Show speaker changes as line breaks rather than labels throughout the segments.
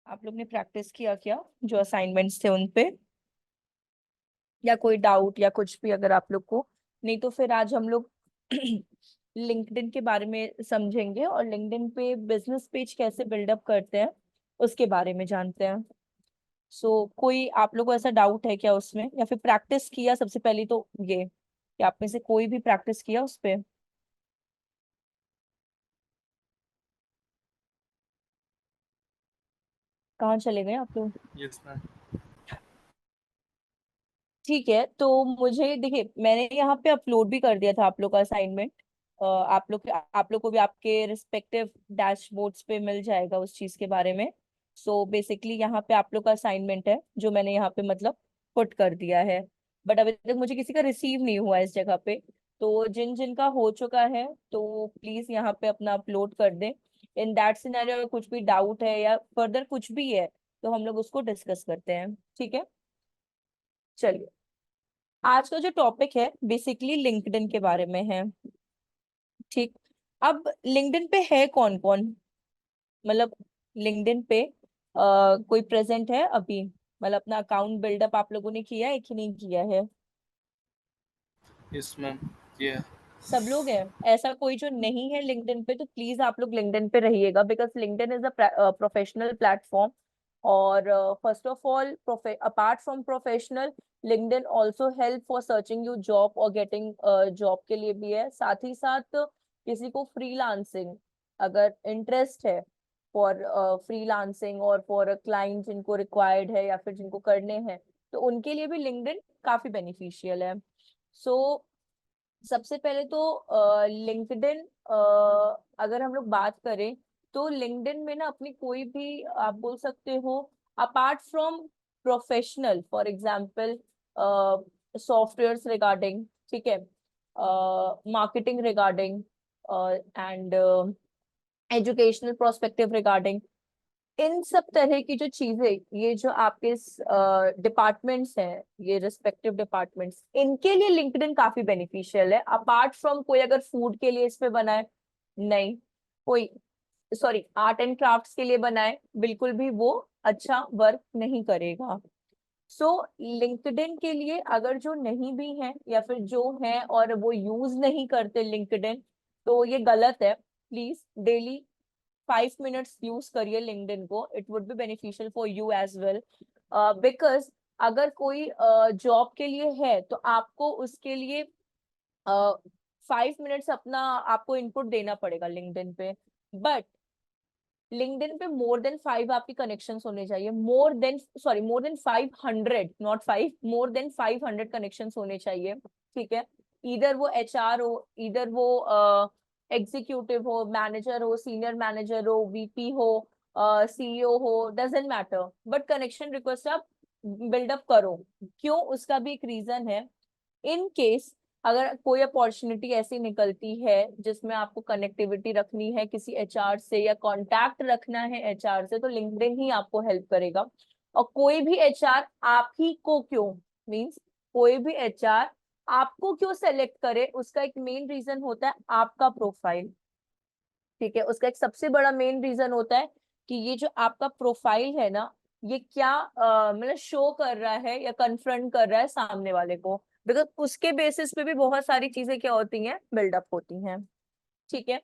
आप लोग ने प्रैक्टिस किया क्या जो असाइनमेंट्स थे उन पे, या कोई डाउट या कुछ भी अगर आप लोग को? नहीं तो फिर आज हम लोग लिंक्डइन के बारे में समझेंगे और लिंक्डइन पे बिजनेस पेज कैसे बिल्डअप करते हैं उसके बारे में जानते हैं। कोई आप लोग को ऐसा डाउट है क्या उसमें, या फिर प्रैक्टिस किया? सबसे पहले तो ये कि आप में से कोई भी प्रैक्टिस किया उस पे? कहाँ चले गए आप लोग?
Yes ma'am.
ठीक है, तो मुझे देखिए, मैंने यहाँ पे अपलोड भी कर दिया था आप लोग का असाइनमेंट। आप लोग को भी आपके रिस्पेक्टिव डैशबोर्ड्स पे मिल जाएगा उस चीज के बारे में। बेसिकली यहाँ पे आप लोग का असाइनमेंट है जो मैंने यहाँ पे मतलब पुट कर दिया है। बट अभी तक मुझे किसी का रिसीव नहीं हुआ इस जगह पे। तो जिन जिन का हो चुका है तो प्लीज यहाँ पे अपना अपलोड कर दें। इन दैट सिनेरियो अगर कुछ भी डाउट है या फर्दर कुछ भी है तो हम लोग उसको डिस्कस करते हैं, ठीक है? चलिए, आज का जो टॉपिक है बेसिकली लिंक्डइन के बारे में है। ठीक। अब लिंक्डइन पे है कौन कौन, मतलब लिंक्डइन पे कोई प्रेजेंट है अभी? मतलब अपना अकाउंट बिल्डअप आप लोगों ने किया है कि नहीं किया है?
Yes ma'am. ये
सब लोग हैं? ऐसा कोई जो नहीं है लिंक्डइन पे तो प्लीज आप लोग लिंक्डइन पे रहिएगा, because LinkedIn is a professional platform. और first of all, apart from professional, LinkedIn also help for searching you job और गेटिंग जॉब के लिए भी है। साथ ही साथ किसी को फ्रीलांसिंग अगर इंटरेस्ट है फॉर फ्रीलांसिंग और फॉर क्लाइंट जिनको रिक्वायर्ड है या फिर जिनको करने हैं, तो उनके लिए भी लिंक्डइन काफी बेनिफिशियल है। सो सबसे पहले तो लिंक्डइन, अगर हम लोग बात करें तो लिंक्डइन में ना अपनी कोई भी आप बोल सकते हो, apart from professional, for example softwares regarding, ठीक है, marketing regarding and educational prospective regarding, इन सब तरह की जो चीजें, ये जो आपके डिपार्टमेंट्स हैं, ये रिस्पेक्टिव डिपार्टमेंट्स, इनके लिए लिंक्डइन काफी बेनिफिशियल है। अपार्ट फ्रॉम कोई अगर फूड के लिए इस पे बनाए, नहीं, कोई सॉरी आर्ट एंड क्राफ्ट्स के लिए बनाए, बिल्कुल भी वो अच्छा वर्क नहीं करेगा। लिंक्डइन के लिए अगर जो नहीं भी है या फिर जो है और वो यूज नहीं करते लिंक्डइन, तो ये गलत है। प्लीज डेली 5 मिनट्स यूज करिए लिंक्डइन को, it would be beneficial for you as well. Because अगर कोई जॉब के लिए है तो आपको उसके लिए 5 मिनट्स अपना आपको इनपुट देना पड़ेगा लिंक्डइन पे। बट लिंक्डइन पे मोर देन 5 आपके कनेक्शंस होने चाहिए, more than, sorry, more than 500, not 5, more than 500 connections होने चाहिए, ठीक है? इधर वो एचआर हो, इधर वो एग्जीक्यूटिव हो, मैनेजर हो, सीनियर मैनेजर हो, वीपी हो, सीईओ हो, doesn't matter, but connection request आप बिल्डअप करो। क्यों? उसका भी एक रीजन है। इन केस अगर कोई अपॉर्चुनिटी ऐसी निकलती है जिसमें आपको कनेक्टिविटी रखनी है किसी एचआर से या कांटेक्ट रखना है एचआर से, तो लिंक्डइन ही आपको हेल्प करेगा। और कोई भी एचआर आप ही को क्यों, मींस कोई भी एचआर आपको क्यों सेलेक्ट करे, उसका एक मेन रीजन होता है आपका प्रोफाइल, ठीक है? उसका एक सबसे बड़ा मेन रीजन होता है कि ये जो आपका प्रोफाइल है ना, ये क्या मतलब शो कर रहा है या कन्फ्रंट कर रहा है सामने वाले को। बिकॉज उसके बेसिस पे भी बहुत सारी चीजें क्या होती हैं, बिल्डअप होती हैं, ठीक है?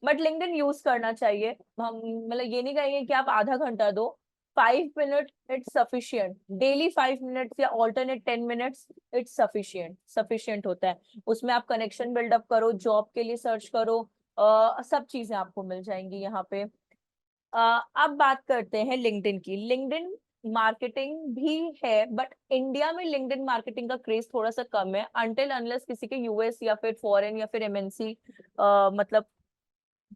बट लिंक्डइन यूज करना चाहिए। हम मतलब ये नहीं कहेंगे कि आप आधा घंटा दो, 5 minute it's sufficient, daily 5 minutes या alternate 10 minutes, it's sufficient, sufficient होता है। उसमें आप कनेक्शन बिल्डअप करो, जॉब के लिए सर्च करो, सब चीजें आपको मिल जाएंगी यहाँ पे। अब बात करते हैं लिंक्डइन की। लिंक्डइन मार्केटिंग भी है, बट इंडिया में लिंक्डइन मार्केटिंग का क्रेज थोड़ा सा कम है, अनटिल अनलेस किसी के यूएस या फिर फॉरेन या फिर एमएनसी मतलब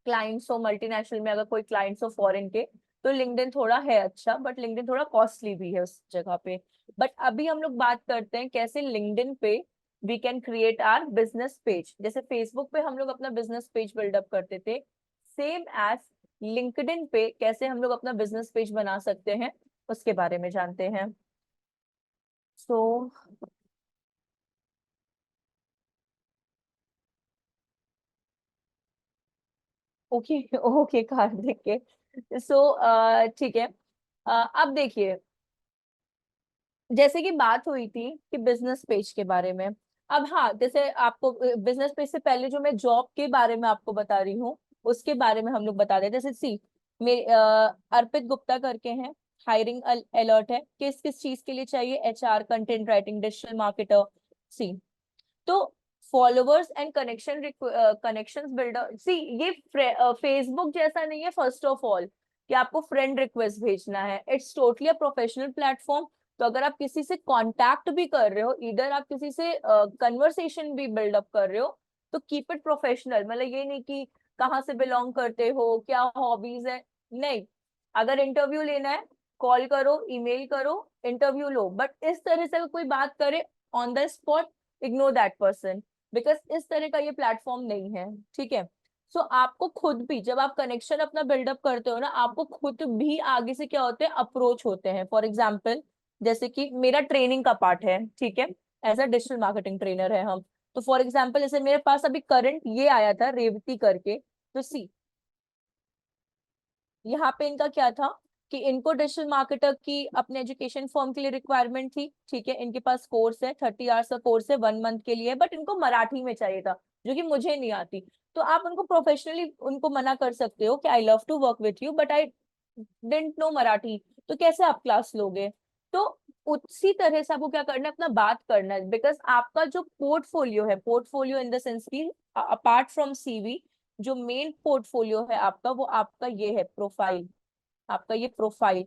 क्लाइंट्स हो, मल्टीनेशनल में अगर कोई क्लाइंट्स हो फॉरेन के, तो लिंक्डइन थोड़ा है अच्छा, बट लिंक्डइन थोड़ा कॉस्टली भी है उस जगह पे। बट अभी हम लोग बात करते हैं कैसे लिंक्डइन पे we can create our business page. जैसे फेसबुक पे हम लोग अपना बिजनेस पेज बिल्डअप करते थे, सेम एज लिंक्डइन पे कैसे हम लोग अपना बिजनेस पेज बना सकते हैं उसके बारे में जानते हैं। सो ओके ओके कार्तिक के, सो ठीक है। अब देखिए, जैसे कि बात हुई थी कि बिजनेस पेज के बारे में। अब हाँ, जैसे आपको बिजनेस पेज से पहले जो मैं जॉब के बारे में आपको बता रही हूँ, उसके बारे में हम लोग बता दें। जैसे सी, मेरे अर्पित गुप्ता करके हैं, हायरिंग अलर्ट है, किस किस चीज के लिए चाहिए, HR, content writing, digital marketer. See, तो followers and connections builder. See, ये फेसबुक जैसा नहीं है फर्स्ट ऑफ ऑल कि आपको फ्रेंड रिक्वेस्ट भेजना है। It's totally a professional platform. तो अगर आप किसी से कांटेक्ट भी कर रहे हो, इधर आप किसी से कन्वर्सेशन भी बिल्डअप कर रहे हो, तो कीप इट प्रोफेशनल। मतलब ये नहीं कि कहाँ से बिलोंग करते हो, क्या हॉबीज है, नहीं। अगर इंटरव्यू लेना है, कॉल करो, ईमेल करो, इंटरव्यू लो, बट इस तरह से अगर कोई बात करे on the spot, ignore that person, because इस तरह का ये प्लेटफॉर्म नहीं है। ठीक है। सो आपको खुद भी, जब आप कनेक्शन अपना बिल्डअप करते हो ना, आपको खुद भी आगे से क्या होते हैं, अप्रोच होते हैं। फॉर एग्जाम्पल, जैसे कि मेरा ट्रेनिंग का पार्ट है, ठीक है, as a digital marketing trainer है हम। तो फॉर एग्जाम्पल, जैसे मेरे पास अभी करंट ये आया था रेवती करके, तो सी, यहाँ पे इनका क्या था कि इनको डिजिटल मार्केटर की अपने एजुकेशन फर्म के लिए रिक्वायरमेंट थी। ठीक है, इनके पास कोर्स है, 30 आवर्स का कोर्स है, 1 मंथ के लिए, बट इनको मराठी में चाहिए था, जो कि मुझे नहीं आती। तो आप उनको प्रोफेशनली उनको मना कर सकते हो कि I love to work with you, but I didn't know Marathi, तो कैसे आप क्लास लोगे। तो उसी तरह से आपको क्या करना है, अपना बात करना है, बिकॉज आपका जो पोर्टफोलियो है, पोर्टफोलियो इन द सेंस की अपार्ट फ्रॉम सीवी, जो मेन पोर्टफोलियो है आपका, वो आपका ये है प्रोफाइल, आपका ये प्रोफाइल।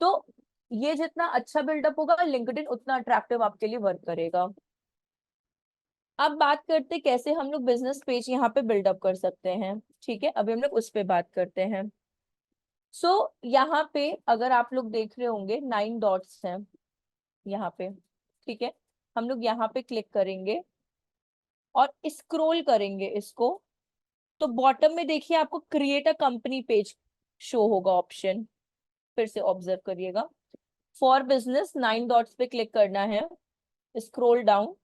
तो ये जितना अच्छा बिल्डअप होगा, लिंक्डइन उतना अट्रैक्टिव आपके लिए वर्क करेगा। अब बात करते हैं कैसे हम लोग बिजनेस पेज यहाँ पे बिल्डअप कर सकते हैं। ठीक है, अभी हम लोग उस पे बात करते हैं। सो यहाँ पे अगर आप लोग देख रहे होंगे 9 डॉट्स हैं यहाँ पे। ठीक है, हम लोग यहाँ पे क्लिक करेंगे और स्क्रॉल करेंगे इसको, तो बॉटम में देखिए आपको create a company page show होगा ऑप्शन। फिर से ऑब्जर्व करिएगा, फॉर बिजनेस 9 डॉट्स पे क्लिक करना है, scroll down,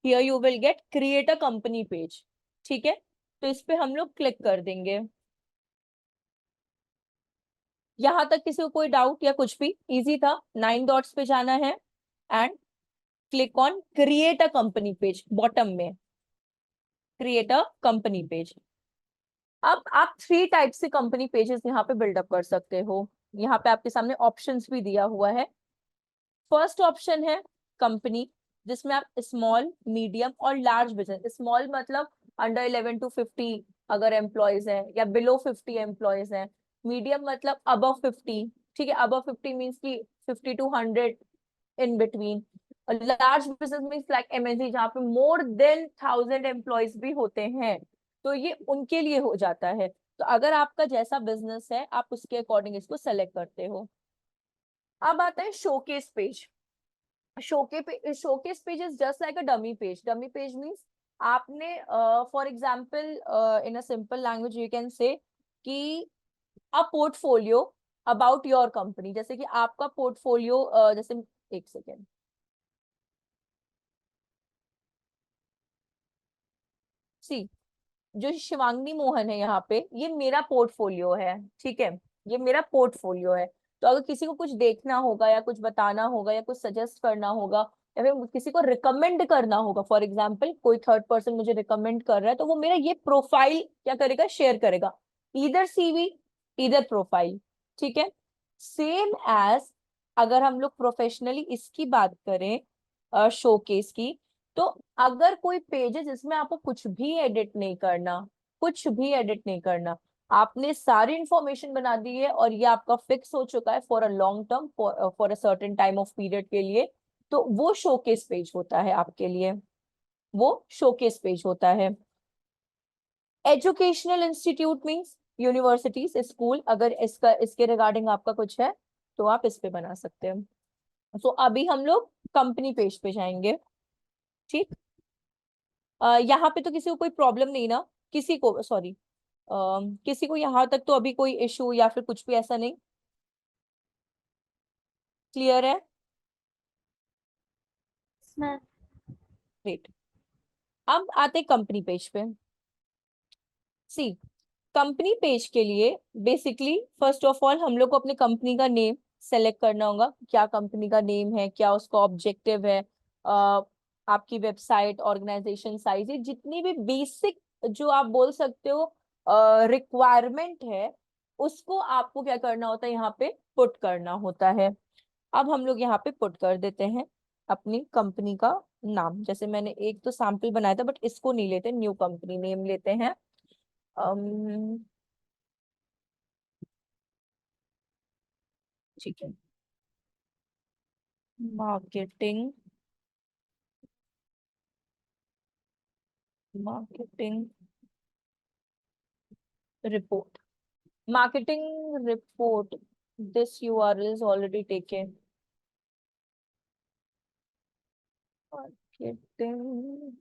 here you will get create a company page. ठीक है, तो इस पे हम लोग क्लिक कर देंगे। यहां तक किसी को कोई डाउट या कुछ भी, इजी था। 9 डॉट्स पे जाना है and click on create a company page, bottom में क्रिएट अ कंपनी पेज। अब आप 3 टाइप से कंपनी पेजेस यहाँ पे बिल्डअप कर सकते हो। यहाँ पे आपके सामने ऑप्शंस भी दिया हुआ है। फर्स्ट ऑप्शन है कंपनी, जिसमें आप स्मॉल, मीडियम और लार्ज बिजनेस, स्मॉल मतलब अंडर 11 to 50 अगर एम्प्लॉयज हैं, या बिलो 50 एम्प्लॉयज हैं। मीडियम मतलब अबव 50। ठीक है, अबव 50 मीन्स की 50 to 100 इन बिटवीन। और large business means like MNC, जहाँ पे मोर देन 1000 एम्प्लॉयज भी होते हैं, तो ये उनके लिए हो जाता है। तो अगर आपका जैसा बिजनेस है, आप उसके अकॉर्डिंग इसको सेलेक्ट करते हो। अब आता है showcase page. Showcase page is just like a dummy page. Dummy page means आपने, for example, in a simple language you can say कि a portfolio about your company. जैसे कि आपका पोर्टफोलियो, जैसे, एक सेकेंड, सी, जो शिवांगी मोहन है यहाँ पे, ये मेरा पोर्टफोलियो है। ठीक है, ये मेरा पोर्टफोलियो है। तो अगर किसी को कुछ देखना होगा, या कुछ बताना होगा, या कुछ सजेस्ट करना होगा, या फिर किसी को रिकमेंड करना होगा, फॉर एग्जाम्पल कोई थर्ड पर्सन मुझे रिकमेंड कर रहा है, तो वो मेरा ये प्रोफाइल क्या करेगा, शेयर करेगा, इधर सीवी, इधर प्रोफाइल। ठीक है, सेम एज अगर हम लोग प्रोफेशनली इसकी बात करें, शोकेस की, तो अगर कोई पेज है जिसमें आपको कुछ भी एडिट नहीं करना, कुछ भी एडिट नहीं करना, आपने सारी इंफॉर्मेशन बना दी है, और ये आपका फिक्स हो चुका है for a long term, for a certain time of period के लिए, तो वो शोकेस पेज होता है आपके लिए, वो शोकेस पेज होता है। Educational institute means universities, school, अगर इसका इसके रिगार्डिंग आपका कुछ है, तो आप इस पे बना सकते हैं। तो अभी हम लोग कंपनी पेज पे जाएंगे। ठीक, यहाँ पे तो किसी को कोई प्रॉब्लम नहीं ना, किसी को, सॉरी, किसी को यहाँ तक तो अभी कोई इशू या फिर कुछ भी ऐसा नहीं, क्लियर है।
मैम।
ग्रेट। अब आते कंपनी पेज पे। सी, कंपनी पेज के लिए बेसिकली फर्स्ट ऑफ ऑल हम लोग को अपने कंपनी का नेम, सेलेक्ट करना होगा क्या कंपनी का नेम है, क्या उसका ऑब्जेक्टिव है, आपकी वेबसाइट, ऑर्गेनाइजेशन साइज, ये जितनी भी बेसिक जो आप बोल सकते हो रिक्वायरमेंट है, उसको आपको क्या करना होता है, यहाँ पे पुट करना होता है। अब हम लोग यहाँ पे पुट कर देते हैं अपनी कंपनी का नाम। जैसे मैंने एक तो सैंपल बनाया था, बट इसको नहीं लेते, न्यू कंपनी नेम लेते हैं। ठीक है, marketing, marketing report, marketing report. This URL is already taken. Marketing,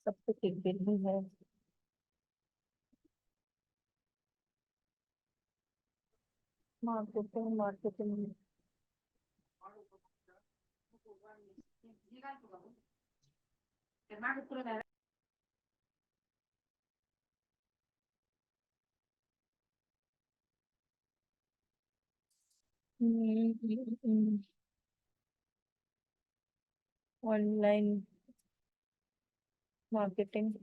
सब कुछ एक दिन ही है। Marketing, marketing, online marketing.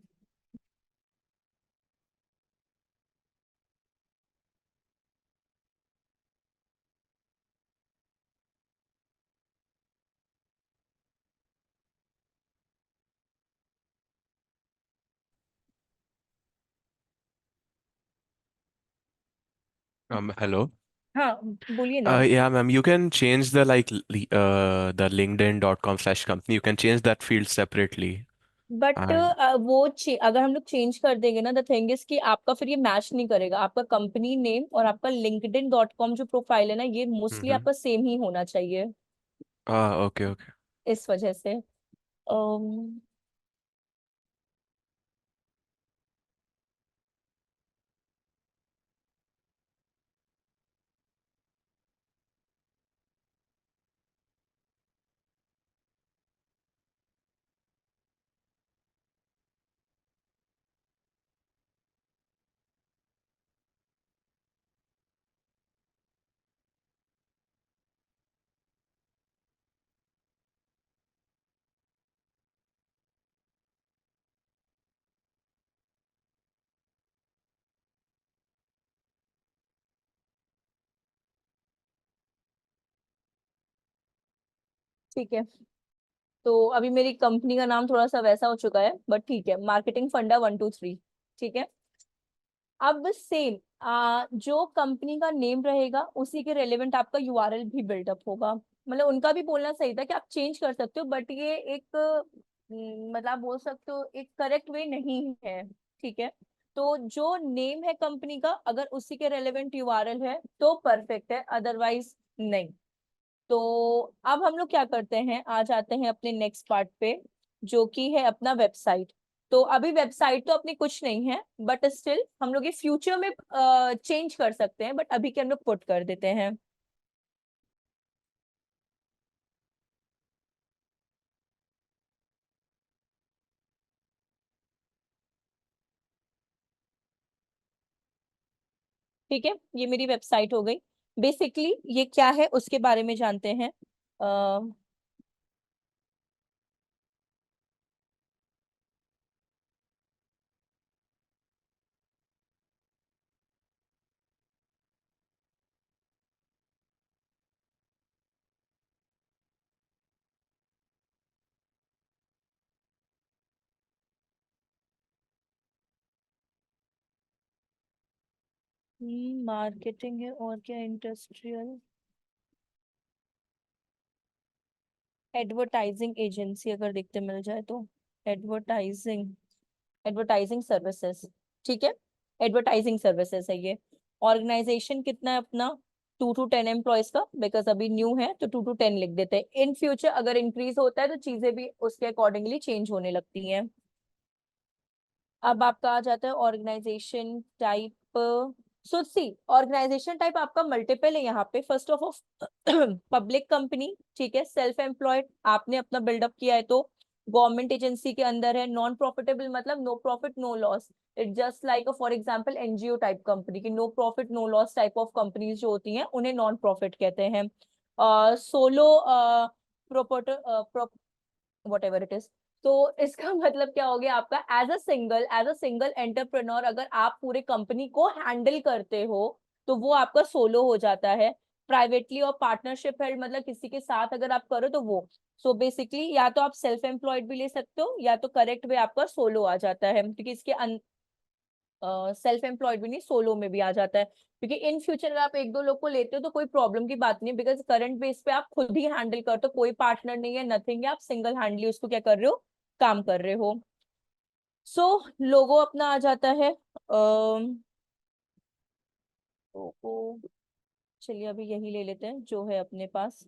Hello.
हाँ, बोलिए ना।
Yeah, ma'am. You can change the the LinkedIn.com/company. You can change that field separately.
But
And
अगर हम लोग चेंज कर देंगे ना, द थिंग इज कि आपका फिर ये मैच नहीं करेगा, आपका कंपनी नेम और आपका linkedin.com जो प्रोफाइल है ना, ये मोस्टली
mm-hmm.
आपका सेम ही होना चाहिए।
Okay, okay.
इस वजह से ठीक है। तो अभी मेरी कंपनी का नाम थोड़ा सा वैसा हो चुका है, बट ठीक है, मार्केटिंग फंडा 123। ठीक है। अब सेम जो कंपनी का नेम रहेगा उसी के रेलेवेंट आपका यूआरएल भी बिल्डअप होगा। मतलब उनका भी बोलना सही था कि आप चेंज कर सकते हो, बट ये एक मतलब आप बोल सकते हो एक करेक्ट वे नहीं है। ठीक है। तो जो नेम है कंपनी का, अगर उसी के रेलेवेंट यूआरएल है तो परफेक्ट है, अदरवाइज नहीं। तो अब हम लोग क्या करते हैं, आ जाते हैं अपने नेक्स्ट पार्ट पे, जो कि है अपना वेबसाइट। तो अभी वेबसाइट तो अपनी कुछ नहीं है, बट स्टिल हम लोग ये फ्यूचर में चेंज कर सकते हैं, बट अभी के हम लोग पुट कर देते हैं। ठीक है, ये मेरी वेबसाइट हो गई। बेसिकली ये क्या है उसके बारे में जानते हैं। मार्केटिंग है और क्या, इंडस्ट्रियल एडवर्टाइजिंग एजेंसी अगर देखते मिल जाए तो, एडवर्टाइजिंग, एडवर्टाइजिंग सर्विसेज। ठीक है, एडवर्टाइजिंग सर्विसेज है ये। ऑर्गेनाइजेशन कितना है अपना, 2 to 10 एम्प्लॉयज का, बिकॉज अभी न्यू है तो 2 to 10 लिख देते हैं। इन फ्यूचर अगर इंक्रीज होता है तो चीजें भी उसके अकॉर्डिंगली चेंज होने लगती हैं। अब आपका आ जाता है ऑर्गेनाइजेशन टाइप, सो सी ऑर्गेनाइजेशन टाइप आपका मल्टीपल है यहाँ पे। First of all public company, ठीक है, सेल्फ एम्प्लॉयड, आपने अपना बिल्डअप किया है तो गवर्नमेंट एजेंसी के अंदर है, नॉन प्रॉफिटेबल मतलब no profit no loss. It just like for example NGO type company की no profit no loss type of companies जो होती हैं उन्हें नॉन प्रॉफिट कहते हैं। Solo proprietor whatever it is. तो इसका मतलब क्या हो गया आपका, एज अ सिंगल एंटरप्रेन्योर अगर आप पूरे कंपनी को हैंडल करते हो तो वो आपका सोलो हो जाता है। प्राइवेटली और पार्टनरशिप है मतलब किसी के साथ अगर आप करो तो वो। सो बेसिकली या तो आप सेल्फ एम्प्लॉयड भी ले सकते हो या तो करेक्ट वे आपका सोलो आ जाता है, क्योंकि इसके सेल्फ एम्प्लॉयड भी नहीं सोलो में भी आ जाता है। क्योंकि इन फ्यूचर अगर आप एक दो लोग को लेते हो तो कोई प्रॉब्लम की बात नहीं, बिकॉज करंट बेस पे आप खुद ही हैंडल करते हो, कोई पार्टनर नहीं है, नथिंग है, आप सिंगल हैंडली उसको क्या कर रहे हो, काम कर रहे हो। सो लोगो अपना आ जाता है। लोगो चलिए अभी यही ले लेते हैं जो है अपने पास।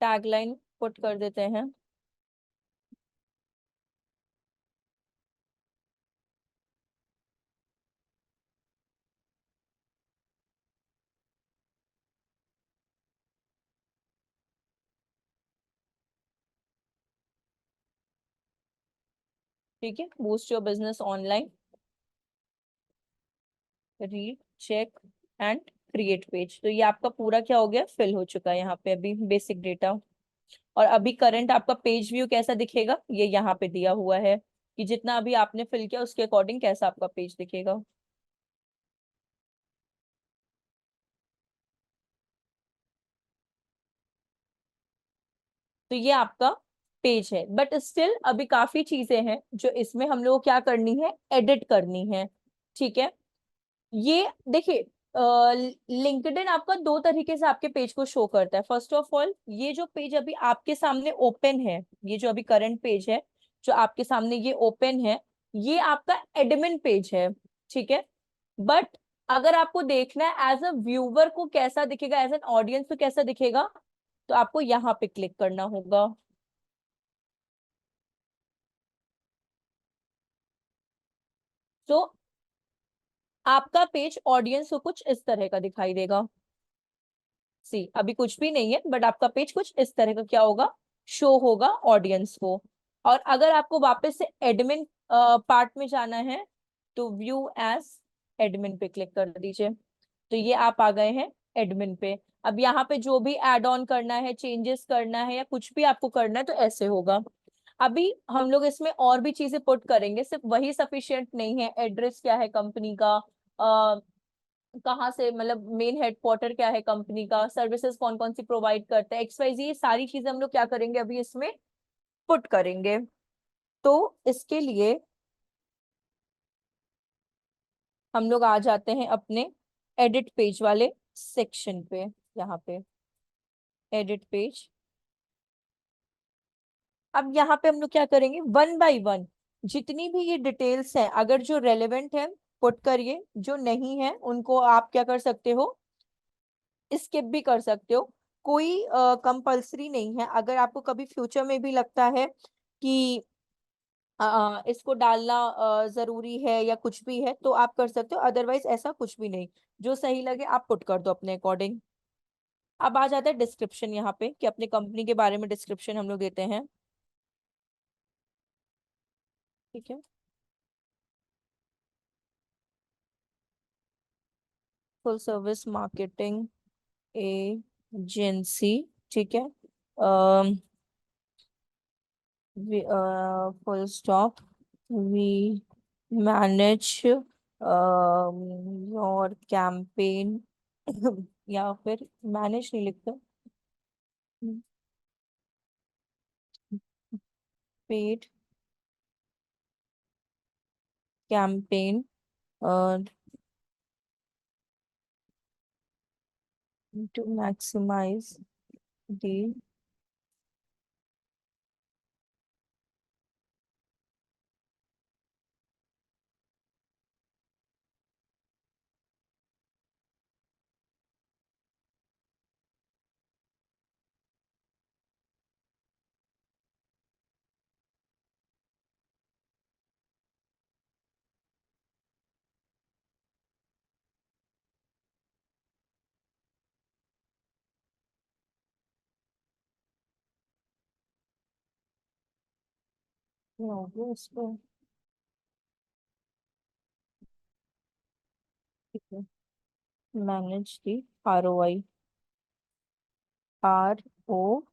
टैगलाइन पुट कर देते हैं। ठीक है, boost your business online, read, check and create page. तो ये आपका पूरा क्या हो गया, फिल हो चुका है यहाँ पे अभी बेसिक डेटा। और अभी करंट आपका पेज व्यू कैसा दिखेगा ये यहाँ पे दिया हुआ है कि जितना अभी आपने फिल किया उसके अकॉर्डिंग कैसा आपका पेज दिखेगा। तो ये आपका पेज है, बट स्टिल अभी काफी चीजें हैं जो इसमें हम लोग को क्या करनी है, एडिट करनी है। ठीक है, ये देखिए लिंक्डइन आपका दो तरीके से आपके पेज को शो करता है। फर्स्ट ऑफ ऑल ये जो पेज अभी आपके सामने ओपन है, ये जो अभी करंट पेज है जो आपके सामने ये ओपन है, ये आपका एडमिन पेज है। ठीक है, बट अगर आपको देखना है एज अ व्यूवर को कैसा दिखेगा, एज एन ऑडियंस को कैसा दिखेगा, तो आपको यहाँ पे क्लिक करना होगा। तो आपका पेज ऑडियंस को कुछ इस तरह का दिखाई देगा। सी अभी कुछ भी नहीं है बट आपका पेज कुछ इस तरह का क्या होगा, शो होगा ऑडियंस को। और अगर आपको वापस से एडमिन पार्ट में जाना है तो व्यू एज एडमिन पे क्लिक कर दीजिए। तो ये आप आ गए हैं एडमिन पे। अब यहाँ पे जो भी एड ऑन करना है, चेंजेस करना है या कुछ भी आपको करना है तो ऐसे होगा। अभी हम लोग इसमें और भी चीजें पुट करेंगे, सिर्फ वही सफिशिएंट नहीं है। एड्रेस क्या है कंपनी का, कहाँ से मतलब मेन हेडक्वार्टर क्या है कंपनी का, सर्विसेज कौन कौन सी प्रोवाइड करता है, XYZ, ये सारी चीजें हम लोग क्या करेंगे अभी इसमें पुट करेंगे। तो इसके लिए हम लोग आ जाते हैं अपने एडिट पेज वाले सेक्शन पे। यहाँ पे एडिट पेज। अब यहाँ पे हम लोग क्या करेंगे, वन बाय वन जितनी भी ये डिटेल्स हैं अगर जो रेलेवेंट है पुट करिए, जो नहीं है उनको आप क्या कर सकते हो, स्किप भी कर सकते हो। कोई कंपल्सरी नहीं है। अगर आपको कभी फ्यूचर में भी लगता है कि इसको डालना जरूरी है या कुछ भी है तो आप कर सकते हो, अदरवाइज ऐसा कुछ भी नहीं। जो सही लगे आप पुट कर दो अपने अकॉर्डिंग। अब आ जाता है डिस्क्रिप्शन यहाँ पे कि अपनी कंपनी के बारे में डिस्क्रिप्शन हम लोग देते हैं। ठीक है, फुल सर्विस मार्केटिंग एजेंसी। ठीक है, full stop. We manage your campaign या फिर मैनेज नहीं लिखते, paid campaign to maximize the इसको manage the ROI, ROI,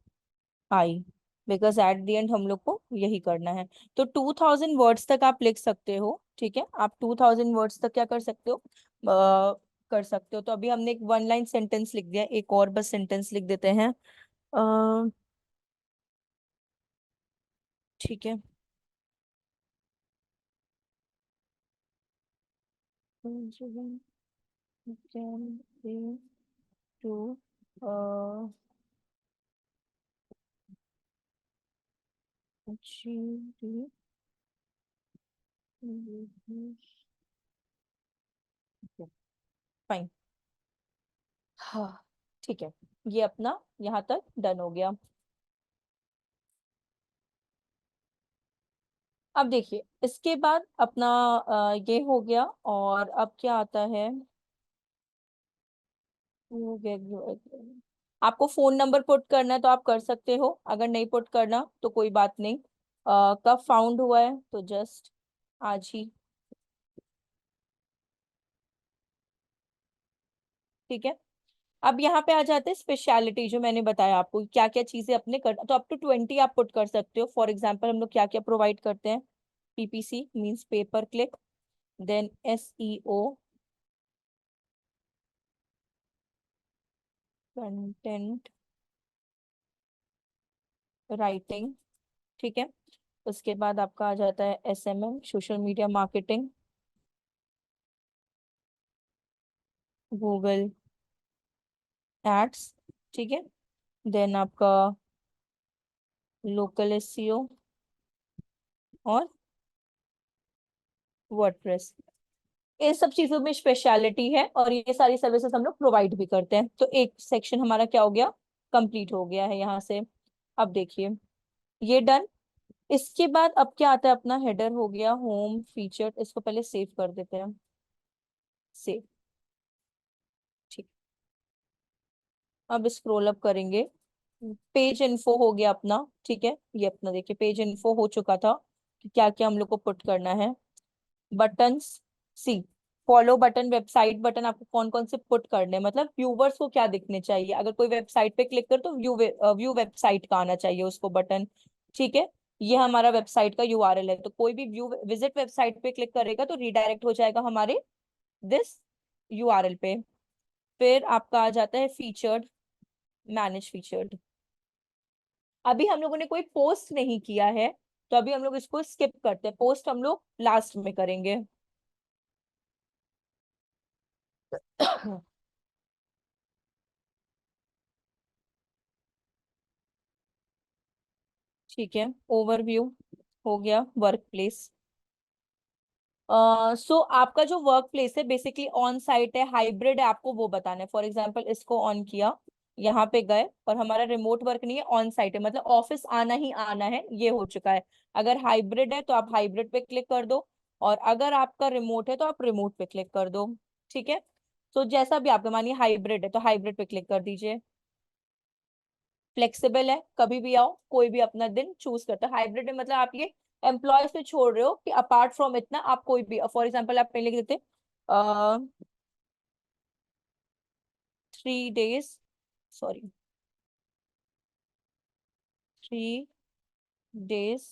because at the end हम लोग को यही करना है। तो 2000 वर्ड्स तक आप लिख सकते हो, ठीक है, आप 2000 वर्ड्स तक क्या कर सकते हो, कर सकते हो। तो अभी हमने एक 1 लाइन सेंटेंस लिख दिया, एक और बस सेंटेंस लिख देते हैं। ठीक है। Too fine. हाँ, ठीक है, ये अपना यहाँ तक डन हो गया। अब देखिए इसके बाद अपना ये हो गया, और अब क्या आता है, आपको फोन नंबर पुट करना है तो आप कर सकते हो, अगर नहीं पुट करना तो कोई बात नहीं। कब फाउंड हुआ है, तो जस्ट आज ही, ठीक है। अब यहाँ पे आ जाते हैं स्पेशलिटी, जो मैंने बताया आपको क्या क्या चीजें अपने कर, तो अप टू 20 आप पुट कर सकते हो। फॉर एग्जाम्पल हम लोग क्या क्या प्रोवाइड करते हैं, PPC means paper click, then SEO, content writing, ठीक है। उसके बाद आपका आ जाता है SMM, social media marketing, Google ads, ठीक है। देन आपका लोकल SEO और वर्डप्रेस। इन सब चीजों में स्पेशलिटी है, और ये सारी सर्विसेज हम लोग प्रोवाइड भी करते हैं। तो एक सेक्शन हमारा क्या हो गया, कंप्लीट हो गया है यहाँ से। अब देखिए ये डन। इसके बाद अब क्या आता है, अपना हेडर हो गया, होम फीचर, इसको पहले सेव कर देते हैं, सेव, ठीक। अब स्क्रॉल अप करेंगे, पेज इन्फो हो गया अपना, ठीक है। ये अपना देखिए पेज इन्फो हो चुका था, कि क्या क्या हम लोग को पुट करना है। बटन्स, सी, फॉलो बटन, वेबसाइट बटन आपको कौन कौन से पुट करने हैं, मतलब व्यूवर्स को क्या दिखने चाहिए, अगर कोई वेबसाइट पे क्लिक कर तो व्यू वेबसाइट का आना चाहिए उसको बटन, ठीक है। ये हमारा वेबसाइट का URL है, तो कोई भी व्यू विजिट वेबसाइट पे क्लिक करेगा तो रीडायरेक्ट हो जाएगा हमारे दिस URL पे। फिर आपका आ जाता है फीचर्ड, मैनेज फीचर्ड। अभी हम लोगों ने कोई पोस्ट नहीं किया है, तो अभी हम लोग इसको स्किप करते हैं, पोस्ट हम लोग लास्ट में करेंगे। ठीक है, ओवरव्यू हो गया, वर्क प्लेस। सो आपका जो वर्क प्लेस है बेसिकली ऑन साइट है, हाइब्रिड है, आपको वो बताना है। फॉर एग्जांपल इसको ऑन किया, यहाँ पे गए, और हमारा रिमोट वर्क नहीं है, ऑन साइट है, मतलब ऑफिस आना ही आना है, ये हो चुका है। अगर हाइब्रिड है तो आप हाइब्रिड पे क्लिक कर दो, और अगर आपका रिमोट है तो आप रिमोट पे क्लिक कर दो, ठीक है। तो जैसा भी आपका, मानिए हाइब्रिड है तो हाइब्रिड पे क्लिक कर दीजिए। फ्लेक्सिबल है, कभी भी आओ, कोई भी अपना दिन चूज करता है। हाइब्रिड में मतलब आप ये एम्प्लॉयज पे छोड़ रहे हो कि अपार्ट फ्रॉम इतना आप कोई भी, फॉर एग्जाम्पल आप पहले लिख देते 3 days, sorry 3 days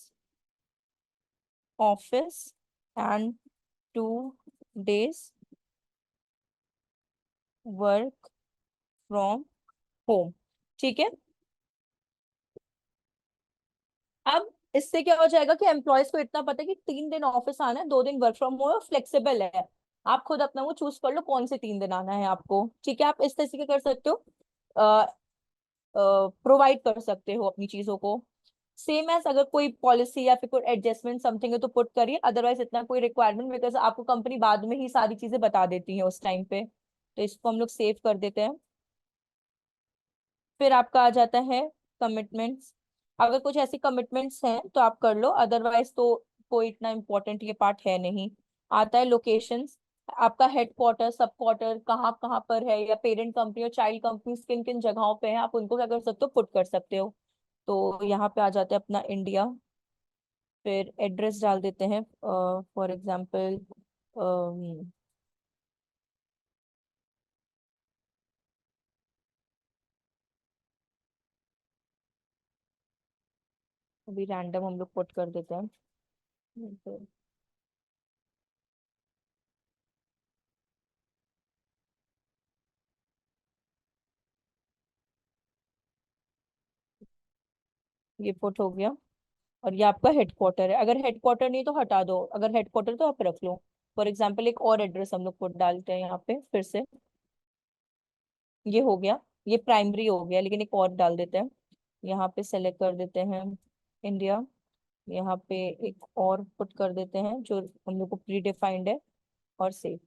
office and 2 days work from home, ठीक है। अब इससे क्या हो जाएगा कि एम्प्लॉयज को इतना पता है कि 3 दिन ऑफिस आना है, 2 दिन वर्क फ्रॉम होम, फ्लेक्सिबल है। आप खुद अपना वो चूज कर लो कौन से 3 दिन आना है आपको, ठीक है। आप इस तरीके कर सकते हो, प्रोवाइड कर सकते हो अपनी चीजों को। सेम एज अगर कोई पॉलिसी या फिर कोई एडजस्टमेंट समथिंग है तो पुट करिए, अदरवाइज इतना कोई रिक्वायरमेंट, बिकॉज आपको कंपनी बाद में ही सारी चीजें बता देती है उस टाइम पे। तो इसको हम लोग सेव कर देते हैं। फिर आपका आ जाता है कमिटमेंट्स, अगर कुछ ऐसी कमिटमेंट्स हैं तो आप कर लो, अदरवाइज तो कोई इतना इम्पोर्टेंट ये पार्ट है नहीं। आता है लोकेशंस, आपका हेडक्वार्टर सब क्वार्टर कहाँ कहाँ पर है, या पेरेंट कंपनी और चाइल्ड कंपनी किन किन जगहों पे है, आप उनको क्या कर सकते हो, पुट कर सकते हो। तो यहाँ पे आ जाते हैं अपना इंडिया, फिर एड्रेस डाल देते हैं, फॉर एग्जांपल अभी रैंडम हम लोग पुट कर देते हैं। फिर ये पुट हो गया। और ये आपका हेडक्वार्टर है, अगर हेडक्वार्टर नहीं तो हटा दो, अगर हेडक्वार्टर तो आप रख लो। फॉर एग्जांपल एक और एड्रेस हम लोग पुट डालते हैं यहाँ पे फिर से। ये हो गया, ये प्राइमरी हो गया, लेकिन एक और डाल देते हैं। यहाँ पे सेलेक्ट कर देते हैं इंडिया। यहाँ पे एक और पुट कर देते हैं जो हम लोग को प्री डिफाइंड है, और सेव।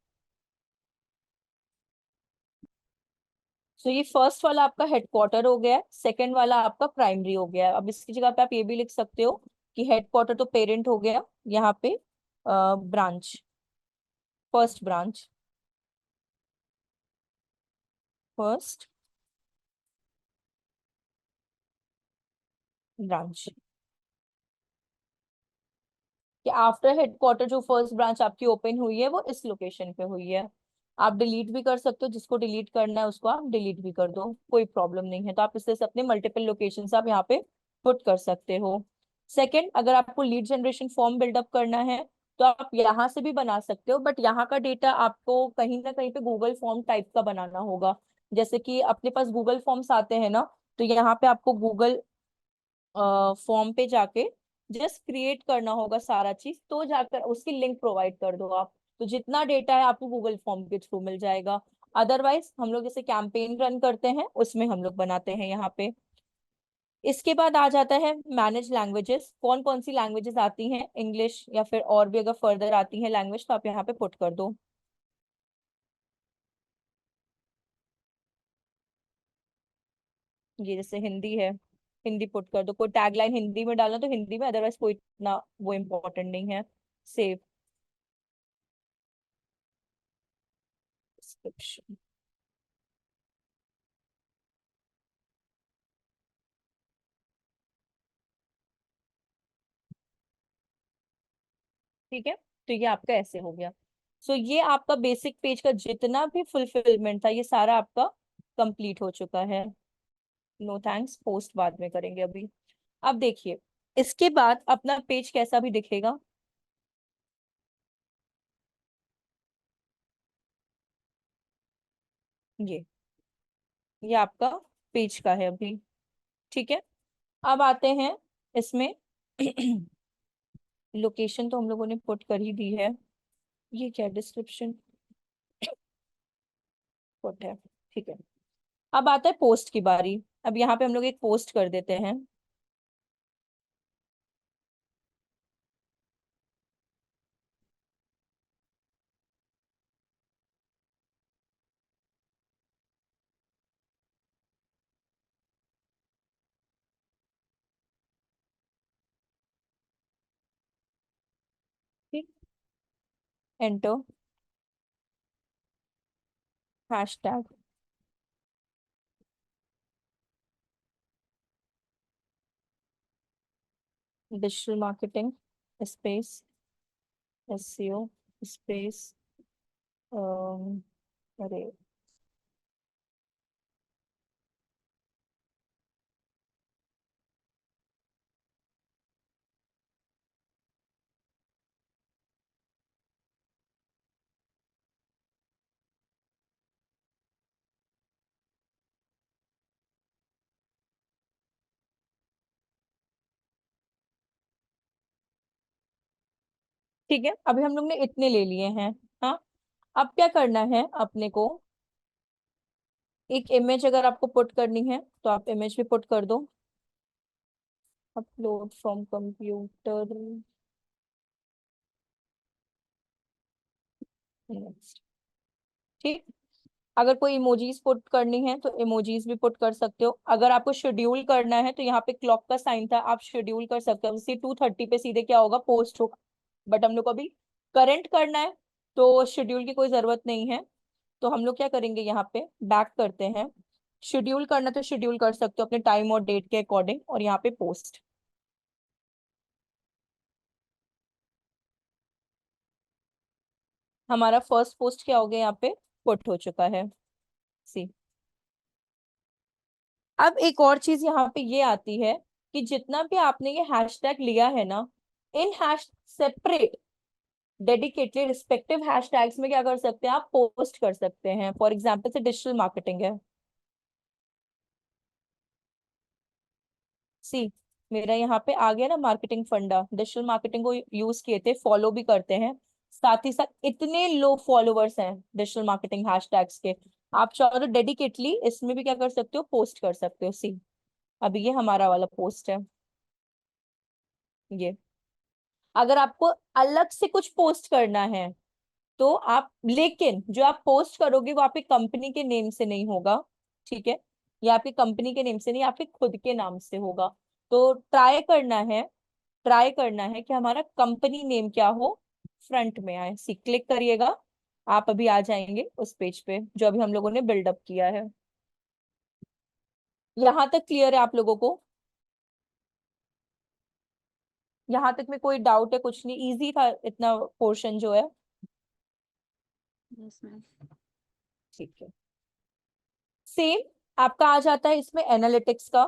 सो ये फर्स्ट वाला आपका हेडक्वार्टर हो गया है, सेकंड वाला आपका प्राइमरी हो गया है। अब इसकी जगह पे आप ये भी लिख सकते हो कि हेडक्वार्टर तो पेरेंट हो गया, यहाँ पे branch, first branch, first branch. कि आफ्टर हेडक्वार्टर जो फर्स्ट ब्रांच आपकी ओपन हुई है वो इस लोकेशन पे हुई है। आप डिलीट भी कर सकते हो, जिसको डिलीट करना है उसको आप डिलीट भी कर दो, कोई प्रॉब्लम नहीं है। तो आप इससे अपने मल्टीपल लोकेशन आप यहाँ पे पुट कर सकते हो। सेकंड, अगर आपको लीड जनरेशन फॉर्म बिल्डअप करना है तो आप यहाँ से भी बना सकते हो, बट यहाँ का डेटा आपको कहीं ना कहीं पे गूगल फॉर्म टाइप का बनाना होगा। जैसे कि अपने पास गूगल फॉर्म्स आते हैं ना, तो यहाँ पे आपको गूगल फॉर्म पे जाके जस्ट क्रिएट करना होगा सारा चीज, तो जाकर उसकी लिंक प्रोवाइड कर दो आप। तो जितना डेटा है आपको गूगल फॉर्म के थ्रू मिल जाएगा। अदरवाइज हम लोग जैसे कैंपेन रन करते हैं उसमें हम लोग बनाते हैं यहाँ पे। इसके बाद आ जाता है मैनेज लैंग्वेजेस, कौन कौन सी लैंग्वेजेस आती हैं, इंग्लिश या फिर और भी अगर फर्दर आती हैं लैंग्वेज तो आप यहाँ पे पुट कर दो। ये जैसे हिंदी है, हिंदी पुट कर दो। कोई टैगलाइन हिंदी में डालना तो हिंदी में, अदरवाइज कोई इतना वो इम्पोर्टेंट नहीं है। Save description. ठीक है, तो ये आपका ऐसे हो गया। सो ये आपका बेसिक पेज का जितना भी फुलफिलमेंट था ये सारा आपका कंप्लीट हो चुका है। नो थैंक्स, पोस्ट बाद में करेंगे अभी। अब देखिए, इसके बाद अपना पेज कैसा भी दिखेगा। ये आपका पेज का है अभी। ठीक है, अब आते हैं इसमें। लोकेशन तो हम लोगों ने पुट कर ही दी है। ये क्या डिस्क्रिप्शन पुट है, ठीक है। अब आता है पोस्ट की बारी। अब यहाँ पे हम लोग एक पोस्ट कर देते हैं। ठीक, enter, hashtag digital marketing space SEO space, अरे ठीक है, अभी हम लोग ने इतने ले लिए हैं। हाँ, अब क्या करना है अपने को, एक इमेज अगर आपको पुट करनी है तो आप इमेज भी पुट कर दो। Upload from computer, next. ठीक, अगर कोई इमोजीज पुट करनी है तो इमोजीज भी पुट कर सकते हो। अगर आपको शेड्यूल करना है तो यहाँ पे क्लॉक का साइन था, आप शेड्यूल कर सकते हो। जैसे 2:30 पे सीधे क्या होगा, पोस्ट होगा। बट हम लोग को अभी करंट करना है तो शेड्यूल की कोई जरूरत नहीं है। तो हम लोग क्या करेंगे, यहाँ पे बैक करते हैं। शेड्यूल करना तो शेड्यूल कर सकते हो अपने टाइम और डेट के अकॉर्डिंग, और यहाँ पे पोस्ट। हमारा फर्स्ट पोस्ट क्या हो गया यहाँ पे, पुट हो चुका है। सी, अब एक और चीज यहाँ पे ये आती है कि जितना भी आपने ये हैशटैग लिया है ना, in hash separate dedicatedly respective hashtags में क्या कर सकते हैं, आप पोस्ट कर सकते हैं। फॉर एग्जाम्पल से डिजिटल मार्केटिंग है, सी, मेरा यहाँ पे आ गया ना मार्केटिंग फंडा, डिजिटल मार्केटिंग को यूज किए थे, फॉलो भी करते हैं, साथ ही साथ इतने लो फॉलोवर्स हैं डिजिटल मार्केटिंग हैशटैग्स के, आप चाहो तो डेडिकेटली इसमें भी क्या कर सकते हो, पोस्ट कर सकते हो। सी, अभी ये हमारा वाला पोस्ट है ये। अगर आपको अलग से कुछ पोस्ट करना है तो आप, लेकिन जो आप पोस्ट करोगे वो आपकी कंपनी के नेम से नहीं होगा, ठीक है, या आपकी कंपनी के नेम से नहीं, आपके खुद के नाम से होगा। तो ट्राई करना है कि हमारा कंपनी नेम क्या हो, फ्रंट में आए। सी, क्लिक करिएगा, आप अभी आ जाएंगे उस पेज पे जो अभी हम लोगों ने बिल्डअप किया है। यहाँ तक क्लियर है आप लोगों को? यहाँ तक में कोई डाउट है? कुछ नहीं, इजी था इतना पोर्शन जो है।
Yes ma'am.
ठीक है, सेम आपका आ जाता है इसमें एनालिटिक्स का।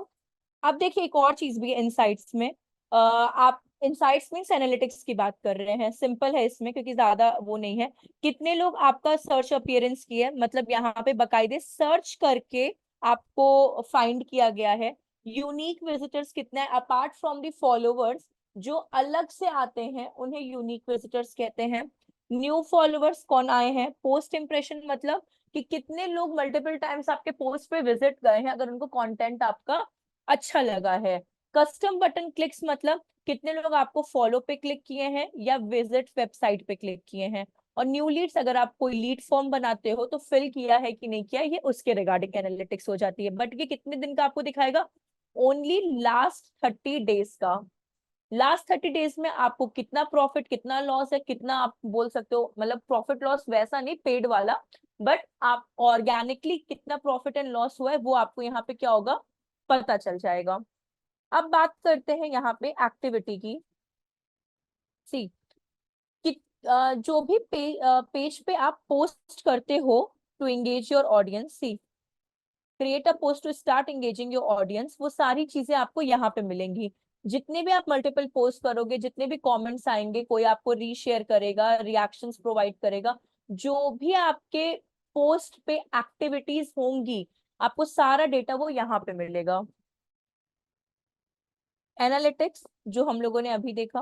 अब देखिए एक और चीज भी है इनसाइट्स में, आप इनसाइट्स मींस एनालिटिक्स की बात कर रहे हैं, सिंपल है इसमें क्योंकि ज्यादा वो नहीं है। कितने लोग आपका सर्च अपीयरेंस किए, मतलब यहाँ पे बकायदे सर्च करके आपको फाइंड किया गया है। यूनिक विजिटर्स कितने हैं, अपार्ट फ्रॉम द फॉलोवर्स, जो अलग से आते हैं उन्हें यूनिक विजिटर्स कहते हैं। न्यू फॉलोवर्स कौन आए हैं, पोस्ट इंप्रेशन मतलब कि कितने लोग मल्टीपल टाइम्स आपके पोस्ट पे विजिट गए हैं अगर उनको कंटेंट आपका अच्छा लगा है। कस्टम बटन क्लिक्स मतलब कितने लोग आपको फॉलो पे क्लिक किए हैं या विजिट वेबसाइट पे क्लिक किए हैं। और न्यू लीड्स, अगर आप कोई लीड फॉर्म बनाते हो तो फिल किया है कि नहीं किया, ये उसके रिगार्डिंग एनालिटिक्स हो जाती है। बट ये कितने दिन का आपको दिखाएगा, ओनली लास्ट 30 डेज का। लास्ट 30 डेज में आपको कितना प्रॉफिट कितना लॉस है, कितना आप बोल सकते हो, मतलब प्रॉफिट लॉस वैसा नहीं पेड वाला, बट आप ऑर्गेनिकली कितना प्रॉफिट एंड लॉस हुआ है वो आपको यहाँ पे क्या होगा, पता चल जाएगा। अब बात करते हैं यहाँ पे एक्टिविटी की। सी, कि जो भी पेज पे आप पोस्ट करते हो to engage your audience, see, create a post to start engaging your audience, वो सारी चीजें आपको यहाँ पे मिलेंगी। जितने भी आप मल्टीपल पोस्ट करोगे, जितने भी कमेंट्स आएंगे, कोई आपको रीशेयर करेगा, रिएक्शंस प्रोवाइड करेगा, जो भी आपके पोस्ट पे एक्टिविटीज होंगी, आपको सारा डेटा वो यहाँ पे मिलेगा। एनालिटिक्स जो हम लोगों ने अभी देखा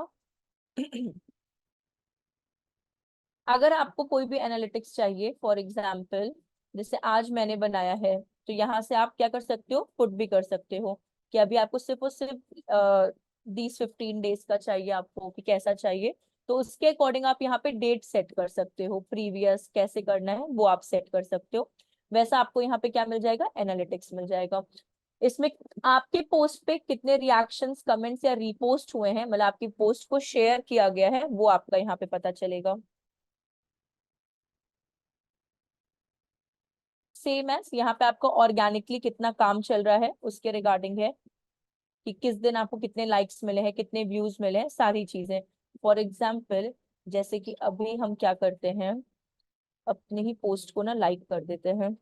अगर आपको कोई भी एनालिटिक्स चाहिए, फॉर एग्जाम्पल जैसे आज मैंने बनाया है, तो यहाँ से आप क्या कर सकते हो, पुट भी कर सकते हो कि अभी आपको सिर्फ और सिर्फ 10-15 डेज का चाहिए आपको, कि कैसा चाहिए, तो उसके अकॉर्डिंग आप यहाँ पे डेट सेट कर सकते हो, प्रीवियस कैसे करना है वो आप सेट कर सकते हो। वैसा आपको यहाँ पे क्या मिल जाएगा, एनालिटिक्स मिल जाएगा। इसमें आपके पोस्ट पे कितने रिएक्शंस, कमेंट्स या रीपोस्ट हुए हैं, मतलब आपकी पोस्ट को शेयर किया गया है, वो आपका यहाँ पे पता चलेगा। सेम एज यहाँ पे आपका ऑर्गेनिकली कितना काम चल रहा है उसके रिगार्डिंग है, कि किस दिन आपको कितने लाइक्स मिले हैं, कितने व्यूज मिले हैं, सारी चीजें। फॉर एग्जाम्पल जैसे कि अभी हम क्या करते हैं, अपने ही पोस्ट को ना लाइक कर देते हैं।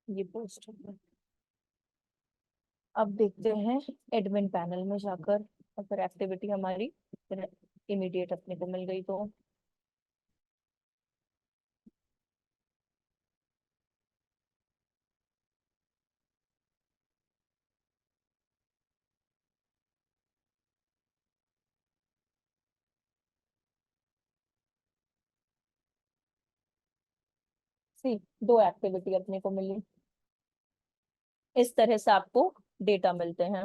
ये पोस्ट, अब देखते हैं एडमिन पैनल में जाकर, अगर एक्टिविटी हमारी इमीडिएट अपने को मिल गई तो। सी, दो एक्टिविटी अपने को मिली, इस तरह से आपको डेटा मिलते हैं।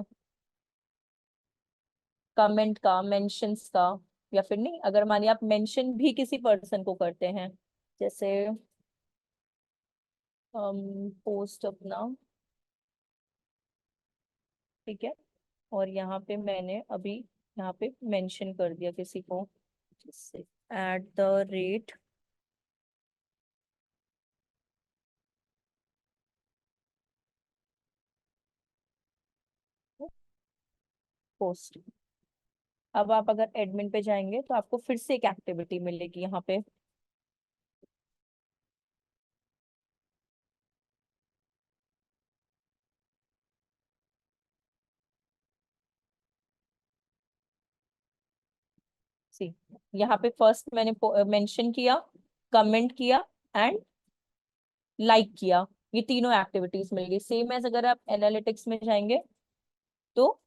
कमेंट का, मेंशंस का, या फिर नहीं, अगर मानिए आप मेंशन भी किसी पर्सन को करते हैं, जैसे पोस्ट अपना, ठीक है, और यहाँ पे मैंने अभी यहाँ पे मेंशन कर दिया किसी को, जैसे @, पोस्ट। अब आप अगर एडमिन पे जाएंगे तो आपको फिर से एक एक्टिविटी मिलेगी यहाँ पे, सी, यहाँ पे फर्स्ट मैंने मेंशन किया, कमेंट किया एंड लाइक किया, ये तीनों एक्टिविटीज मिल गई। सेम एज अगर आप एनालिटिक्स में जाएंगे तो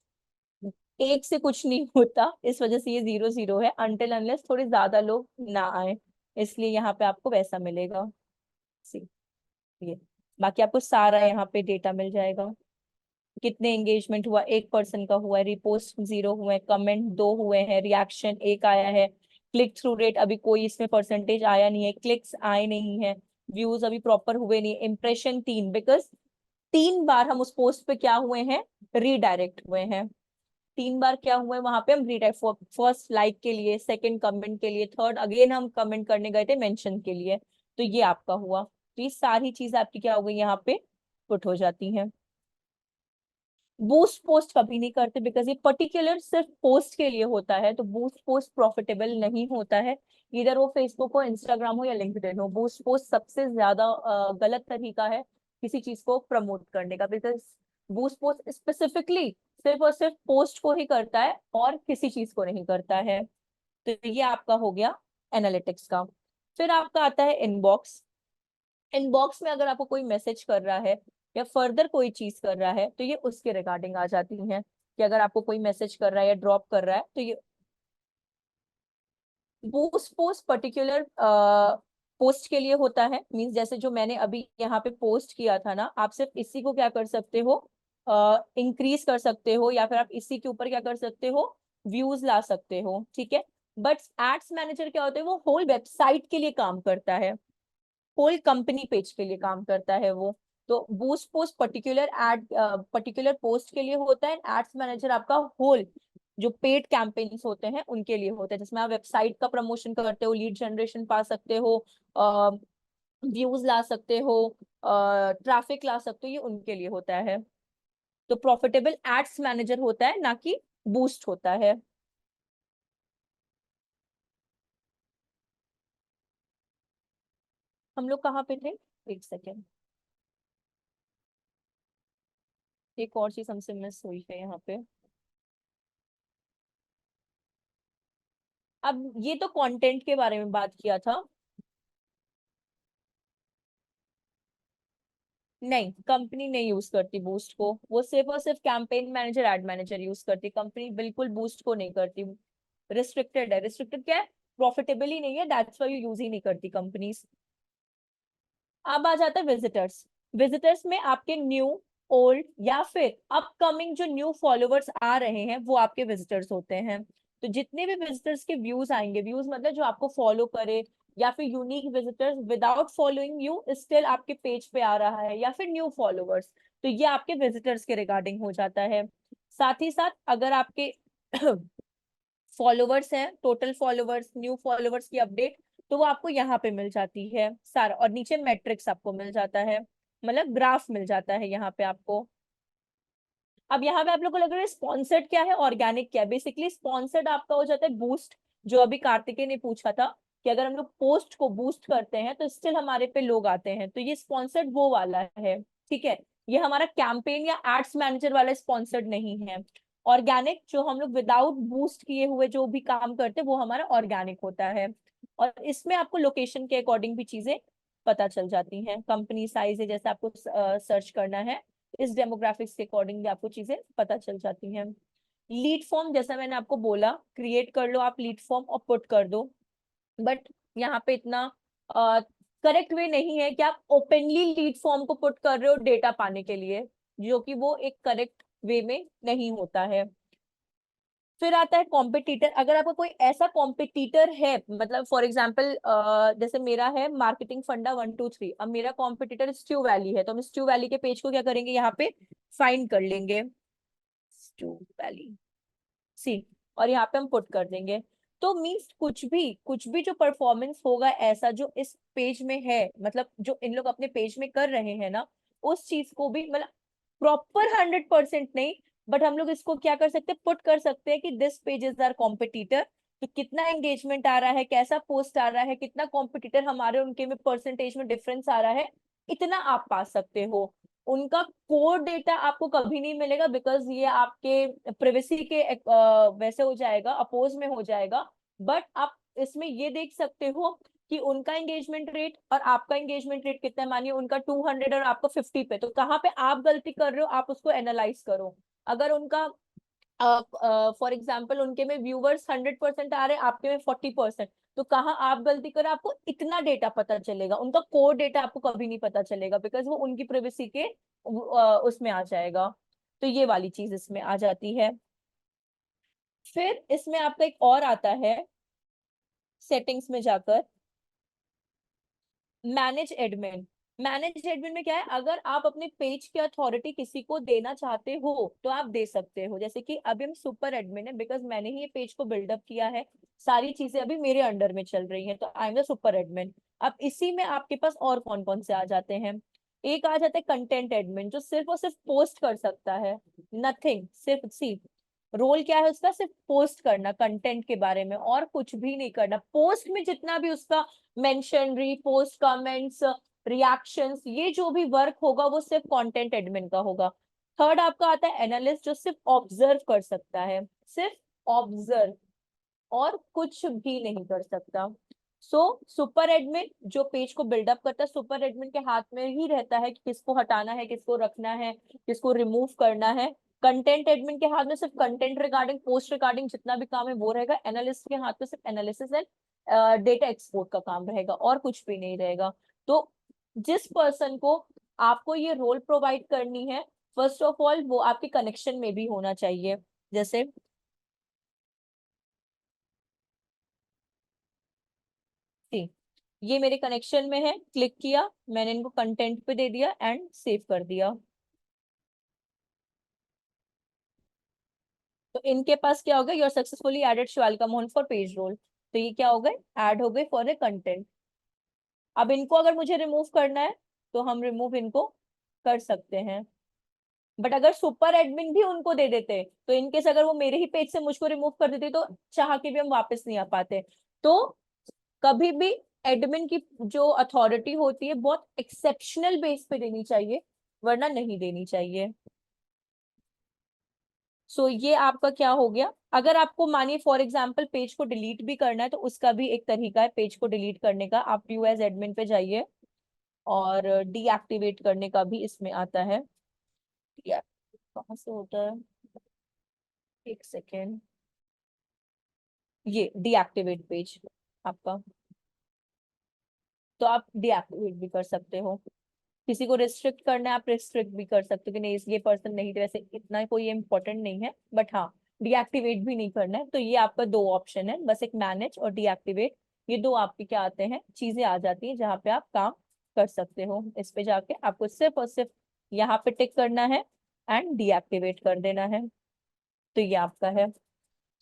एक से कुछ नहीं होता, इस वजह से ये 0 0 है, अनटिल अनलेस थोड़े ज्यादा लोग ना आए, इसलिए यहाँ पे आपको वैसा मिलेगा। सी, ये बाकी आपको सारा यहाँ पे डेटा मिल जाएगा, कितने एंगेजमेंट हुआ, 1 पर्सन का हुआ है, रिपोस्ट 0 हुए हैं, कमेंट 2 हुए हैं, रिएक्शन 1 आया है, क्लिक थ्रू रेट अभी कोई इसमें परसेंटेज आया नहीं है, क्लिक्स आए नहीं है, व्यूज अभी प्रॉपर हुए नहीं, इंप्रेशन 3, बिकॉज 3 बार हम उस पोस्ट पे क्या हुए हैं, रीडायरेक्ट हुए हैं, 3 बार क्या हुआ है वहां पे हम रीडायरेक्ट, फर्स्ट लाइक के लिए, सेकंड कमेंट के लिए, थर्ड अगेन हम कमेंट करने गए थे मेंशन के लिए, तो ये आपका हुआ, तो ये सारी चीज आपकी क्या हो गई यहाँ पे पुट हो जाती हैं। बूस्ट पोस्ट कभी नहीं करते, बिकॉज ये पर्टिकुलर सिर्फ पोस्ट के लिए होता है, तो बूस्ट पोस्ट प्रॉफिटेबल नहीं होता है, इधर वो फेसबुक हो, इंस्टाग्राम हो या लिंक्डइन हो, बूस्ट पोस्ट सबसे ज्यादा गलत तरीका है किसी चीज को प्रमोट करने का, बिकॉज बूस्ट पोस्ट स्पेसिफिकली सिर्फ और सिर्फ पोस्ट को ही करता है और किसी चीज को नहीं करता है। तो ये आपका हो गया एनालिटिक्स का। फिर आपका आता है इनबॉक्स। इनबॉक्स में अगर आपको कोई मैसेज कर रहा है या फर्दर कोई चीज कर रहा है तो ये उसके रिगार्डिंग आ जाती है, कि अगर आपको कोई मैसेज कर रहा है या ड्रॉप कर रहा है तो ये बूस्ट पोस्ट पर्टिकुलर पोस्ट के लिए होता है, मींस जैसे जो मैंने अभी यहाँ पे पोस्ट किया था ना, आप सिर्फ इसी को क्या कर सकते हो, इंक्रीज कर सकते हो, या फिर आप इसी के ऊपर क्या कर सकते हो, व्यूज ला सकते हो, ठीक है। बट एड्स मैनेजर क्या होता है, वो होल वेबसाइट के लिए काम करता है, होल कंपनी पेज के लिए काम करता है वो। तो boost post particular ad, particular post के लिए होता है, एड्स मैनेजर आपका होल जो पेड कैंपेन्स होते हैं उनके लिए होता है, जिसमें आप वेबसाइट का प्रमोशन करते हो, लीड जनरेशन पा सकते हो, व्यूज ला सकते हो, ट्रैफिक ला सकते हो, ये उनके लिए होता है। तो प्रॉफिटेबल एड्स मैनेजर होता है, ना कि बूस्ट होता है। हम लोग कहाँ पे थे, एक सेकेंड, एक और चीज हमसे मिस हुई है यहाँ पे। अब ये तो कंटेंट के बारे में बात किया था, नहीं कंपनी नहीं यूज करती बूस्ट को, वो सिर्फ और सिर्फ campaign manager, add manager use करती, कंपनी बिल्कुल बूस्ट को नहीं करती, रिस्ट्रिक्टेड है। रिस्ट्रिक्टेड क्या है, प्रॉफिटेबल ही नहीं है, दैट्स व्हाई यूज ही नहीं करती कंपनीज। अब आ जाता है विजिटर्स। विजिटर्स में आपके न्यू, ओल्ड या फिर अपकमिंग जो न्यू फॉलोवर्स आ रहे हैं वो आपके विजिटर्स होते हैं। तो जितने भी विजिटर्स के व्यूज आएंगे, व्यूज मतलब जो आपको फॉलो करे, या फिर unique visitors without following you still आपके पेज पे आ रहा है, या फिर न्यू फॉलोवर्स, तो ये आपके विजिटर्स के रिगार्डिंग हो जाता है। साथ ही साथ अगर आपके फॉलोवर्स हैं, टोटल फॉलोवर्स, न्यू फॉलोवर्स की अपडेट, तो वो आपको यहाँ पे मिल जाती है सारा, और नीचे मैट्रिक्स आपको मिल जाता है, मतलब ग्राफ मिल जाता है यहाँ पे आपको। अब यहाँ पे आप लोग को लग रहा है स्पॉन्सर्ड क्या है, ऑर्गेनिक क्या है। बेसिकली स्पॉन्सर्ड आपका हो जाता है बूस्ट, जो अभी कार्तिकेय ने पूछा था कि अगर हम लोग पोस्ट को बूस्ट करते हैं तो स्टिल हमारे पे लोग आते हैं, तो ये स्पॉन्सर्ड वो वाला है, ठीक है। ये हमारा कैंपेन या एड्स मैनेजर वाला स्पॉन्सर्ड नहीं है। ऑर्गेनिक जो हम लोग विदाउट बूस्ट किए हुए जो भी काम करते हैं वो हमारा ऑर्गेनिक होता है, और इसमें आपको लोकेशन के अकॉर्डिंग भी चीजें पता चल जाती हैं, कंपनी साइज है जैसे आपको सर्च करना है, इस डेमोग्राफिक्स के अकॉर्डिंग भी आपको चीजें पता चल जाती हैं। लीड फॉर्म जैसा मैंने आपको बोला, क्रिएट कर लो आप लीड फॉर्म और पुट कर दो, बट यहाँ पे इतना करेक्ट वे नहीं है कि आप ओपनली लीड फॉर्म को पुट कर रहे हो डेटा पाने के लिए, जो कि वो एक करेक्ट वे में नहीं होता है। फिर आता है कॉम्पिटिटर। अगर आपका कोई ऐसा कॉम्पिटिटर है, मतलब फॉर एग्जाम्पल जैसे मेरा है मार्केटिंग फंडा 1 2 3, अब मेरा कॉम्पिटिटर स्ट्यू वैली है, तो हम स्ट्यू वैली के पेज को क्या करेंगे, यहाँ पे फाइंड कर लेंगे स्ट्यू वैली सी, और यहाँ पे हम पुट कर देंगे। तो मीन्स कुछ भी जो परफॉर्मेंस होगा ऐसा जो इस पेज में है, मतलब जो इन लोग अपने पेज में कर रहे हैं ना, उस चीज को भी मतलब प्रॉपर 100% नहीं, बट हम लोग इसको क्या कर सकते हैं, पुट कर सकते हैं कि this page is our competitor. तो कितना एंगेजमेंट आ रहा है, कैसा पोस्ट आ रहा है, कितना कॉम्पिटिटर हमारे उनके में परसेंटेज में डिफरेंस आ रहा है, इतना आप पा सकते हो। उनका कोर डेटा आपको कभी नहीं मिलेगा, बिकॉज ये आपके प्रिवेसी के वैसे हो जाएगा, अपोज में हो जाएगा। बट आप इसमें ये देख सकते हो कि उनका एंगेजमेंट रेट और आपका एंगेजमेंट रेट कितना है। मानिए उनका 200 और आपका 50 पे, तो कहाँ पे आप गलती कर रहे हो, आप उसको एनालाइज करो। अगर उनका फॉर एग्जाम्पल उनके में व्यूवर्स 100% आ रहे हैं, आपके में 40%, तो कहाँ आप गलती करें, आपको इतना डेटा पता चलेगा। उनका कोर डेटा आपको कभी नहीं पता चलेगा, बिकॉज वो उनकी प्राइवेसी के उसमें आ जाएगा। तो ये वाली चीज इसमें आ जाती है। फिर इसमें आपका एक और आता है, सेटिंग्स में जाकर मैनेज एडमिन। मैनेज एडमिन में क्या है, अगर आप अपने पेज की अथॉरिटी किसी को देना चाहते हो तो आप दे सकते हो। जैसे कि अभी हम सुपर एडमिन है, बिकॉज मैंने ही ये पेज को बिल्डअप किया है, सारी चीजें अभी मेरे अंडर में चल रही हैं, तो I am the super admin. अब इसी में आपके पास और कौन कौन से आ जाते हैं, एक आ जाता है कंटेंट एडमिन, जो सिर्फ और सिर्फ पोस्ट कर सकता है, नथिंग, सिर्फ सी रोल क्या है उसका, सिर्फ पोस्ट करना कंटेंट के बारे में, और कुछ भी नहीं करना। पोस्ट में जितना भी उसका मेंशन, रीपोस्ट, कमेंट्स, रिएक्शंस, ये जो भी वर्क होगा वो सिर्फ कंटेंट एडमिन का होगा। थर्ड आपका आता है एनालिस्ट, जो सिर्फ ऑब्जर्व कर सकता है, सिर्फ ऑब्जर्व, और कुछ भी नहीं कर सकता। सो सुपर एडमिन जो पेज को बिल्डअप करता है, सुपर एडमिन के हाथ में ही रहता है कि किसको हटाना है, किसको रखना है, किसको रिमूव करना है। कंटेंट एडमिन के हाथ में सिर्फ कंटेंट रिगार्डिंग, पोस्ट रिगार्डिंग जितना भी काम है वो रहेगा। एनालिस्ट के हाथ में सिर्फ एनालिसिस एंड डेटा एक्सपोर्ट का काम रहेगा, और कुछ भी नहीं रहेगा। तो जिस पर्सन को आपको ये रोल प्रोवाइड करनी है, फर्स्ट ऑफ ऑल वो आपके कनेक्शन में भी होना चाहिए। जैसे सी, ये मेरे कनेक्शन में है, क्लिक किया, मैंने इनको कंटेंट पे दे दिया एंड सेव कर दिया। तो इनके पास क्या होगा, you're successfully added Shivalika Mohan for page role, तो ये क्या हो गए, ऐड हो गए फॉर ए कंटेंट। अब इनको अगर मुझे रिमूव करना है तो हम रिमूव इनको कर सकते हैं। बट अगर सुपर एडमिन भी उनको दे देते, तो इनकेस अगर वो मेरे ही पेज से मुझको रिमूव कर देते, तो चाह के भी हम वापस नहीं आ पाते। तो कभी भी एडमिन की जो अथॉरिटी होती है बहुत एक्सेप्शनल बेस पे देनी चाहिए, वरना नहीं देनी चाहिए। सो ये आपका क्या हो गया। अगर आपको मानिए फॉर एग्जांपल पेज को डिलीट भी करना है, तो उसका भी एक तरीका है पेज को डिलीट करने का। आप व्यू एज एडमिन पे जाइए, और डीएक्टिवेट करने का भी इसमें आता है। कहाँ से होता है, एक सेकेंड, ये डीएक्टिवेट पेज आपका, तो आप डीएक्टिवेट भी कर सकते हो। किसी को रिस्ट्रिक्ट करना है, आप रिस्ट्रिक्ट भी कर सकते हो कि नहीं ये पर्सन नहीं, तो वैसे इतना कोई इम्पोर्टेंट नहीं है, बट हाँ डीएक्टिवेट भी नहीं करना है। तो ये आपका दो ऑप्शन है, बस एक मैनेज और डीएक्टिवेट, ये दो आपके क्या आते हैं, चीजें आ जाती हैं जहाँ पे आप काम कर सकते हो। इस पे जाके आपको सिर्फ और सिर्फ यहाँ पे टिक करना है एंड डीएक्टिवेट कर देना है, तो ये आपका है।